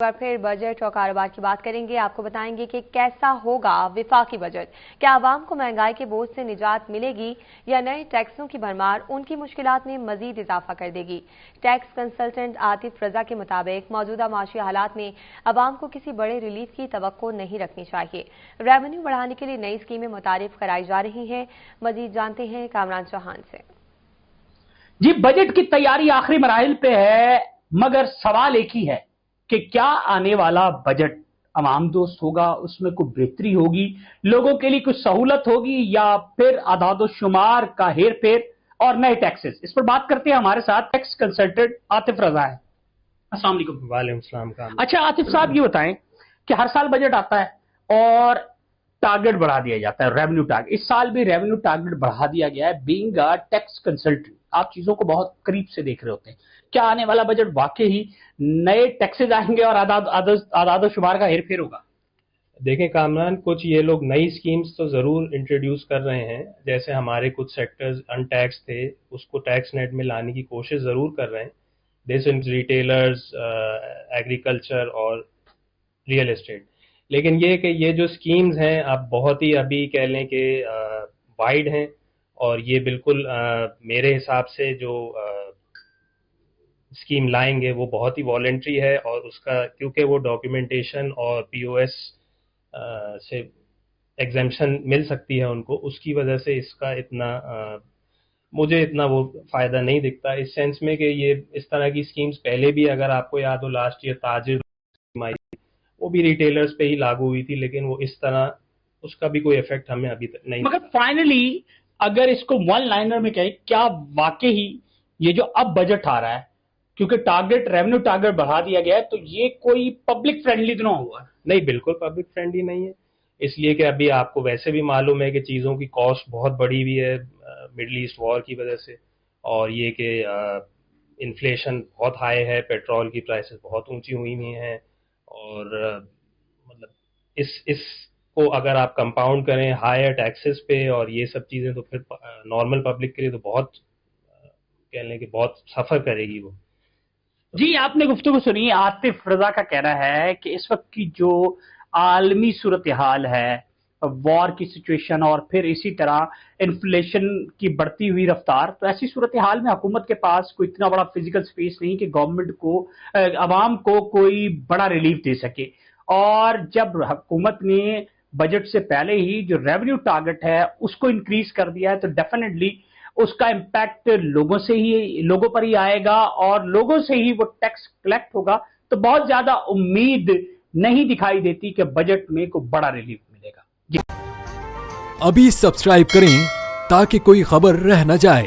बार फिर बजट और कारोबार की बात करेंगे। आपको बताएंगे कि कैसा होगा विफाकी बजट, क्या आवाम को महंगाई के बोझ से निजात मिलेगी या नए टैक्सों की भरमार उनकी मुश्किलात में मजीद इजाफा कर देगी। टैक्स कंसल्टेंट आतिफ रजा के मुताबिक मौजूदा माशी हालात में आवाम को किसी बड़े रिलीफ की तवक्को नहीं रखनी चाहिए। रेवेन्यू बढ़ाने के लिए नई स्कीमें मुतारिफ कराई जा रही हैं। मजीद जानते हैं कामरान चौहान से। जी, बजट की तैयारी आखिरी मराहिल पे है, मगर सवाल एक ही है कि क्या आने वाला बजट अवाम दोस्त होगा, उसमें कोई बेहतरी होगी, लोगों के लिए कुछ सहूलत होगी या फिर आदाद शुमार का हेर फेर और नए टैक्सेस। इस पर बात करते हैं। हमारे साथ टैक्स कंसल्टेंट आतिफ रजा है। अस्सलाम वालेकुम। वालेकुम सलाम। अच्छा आतिफ साहब, ये बताएं कि हर साल बजट आता है और टारगेट बढ़ा दिया जाता है, रेवेन्यू टारगेट। इस साल भी रेवेन्यू टारगेट बढ़ा दिया गया है। बीइंग अ टैक्स कंसल्टेंट, आप चीजों को बहुत करीब से देख रहे होते हैं। क्या आने वाला बजट वाकई ही नए टैक्सेस आएंगे और आदाद शुमार का हेरफेर होगा? देखें कामरान, कुछ ये लोग नई स्कीम्स तो जरूर इंट्रोड्यूस कर रहे हैं। जैसे हमारे कुछ सेक्टर्स अनटैक्स थे, उसको टैक्स नेट में लाने की कोशिश जरूर कर रहे हैं। दिस इन रिटेलर्स, एग्रीकल्चर और रियल एस्टेट। लेकिन ये कि ये जो स्कीम्स हैं आप बहुत ही अभी कह लें कि वाइड हैं, और ये बिल्कुल मेरे हिसाब से जो स्कीम लाएंगे वो बहुत ही वॉलेंट्री है, और उसका क्योंकि वो डॉक्यूमेंटेशन और पीओएस से एग्जेम्पशन मिल सकती है उनको, उसकी वजह से इसका इतना मुझे इतना वो फायदा नहीं दिखता, इस सेंस में कि ये इस तरह की स्कीम्स पहले भी, अगर आपको याद हो, लास्ट ईयर ताजिर वो भी रिटेलर्स पे ही लागू हुई थी, लेकिन वो इस तरह उसका भी कोई इफेक्ट हमें अभी तक नहीं। मगर फाइनली अगर इसको वन लाइनर में कहें, क्या वाकई ही ये जो अब बजट आ रहा है, क्योंकि टारगेट रेवेन्यू टारगेट बढ़ा दिया गया है, तो ये कोई पब्लिक फ्रेंडली तो ना हुआ? नहीं, बिल्कुल पब्लिक फ्रेंडली नहीं है, इसलिए कि अभी आपको वैसे भी मालूम है कि चीज़ों की कॉस्ट बहुत बढ़ी हुई है मिडल ईस्ट वॉर की वजह से, और ये कि इन्फ्लेशन बहुत हाई है, पेट्रोल की प्राइसेस बहुत ऊंची हुई हुई हैं, और मतलब इस को अगर आप कंपाउंड करें हायर टैक्सेस पे और ये सब चीज़ें, तो फिर नॉर्मल पब्लिक के लिए तो बहुत कह लें कि बहुत सफ़र करेगी वो। जी, आपने गुफ्तगू सुनी। आतिफ रजा का कहना है कि इस वक्त की जो आलमी सूरत हाल है, वॉर की सिचुएशन और फिर इसी तरह इन्फ्लेशन की बढ़ती हुई रफ्तार, तो ऐसी सूरत हाल में हुकूमत के पास कोई इतना बड़ा फिजिकल स्पेस नहीं कि गवर्नमेंट को, आवाम को कोई बड़ा रिलीफ दे सके। और जब हुकूमत ने बजट से पहले ही जो रेवेन्यू टारगेट है उसको इंक्रीज कर दिया है, तो डेफिनेटली उसका इम्पैक्ट लोगों पर ही आएगा और लोगों से ही वो टैक्स कलेक्ट होगा। तो बहुत ज्यादा उम्मीद नहीं दिखाई देती कि बजट में कोई बड़ा रिलीफ मिलेगा। अभी सब्सक्राइब करें ताकि कोई खबर रह न जाए।